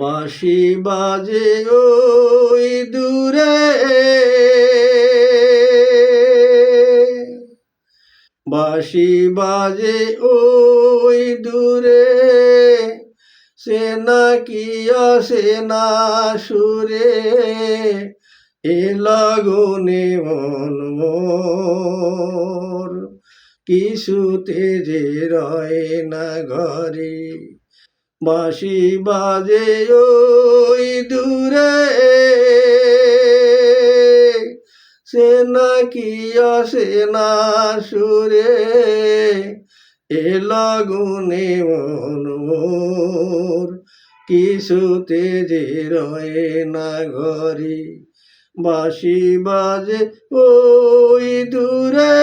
বাঁশি বাজে ওই দূরে, বাঁশি বাজে ওই দূরে, সে নাকি আসে না সুরে, এ লগনে মন মোর কিছুতে যে রয় না ঘরে। বাঁশি বাজে ওই দূরে, সে নাকি আসে না সুরে, এ লগনে মন মোর কিছুতে যে রয় না ঘরে। বাঁশি বাজে ওই দূরে,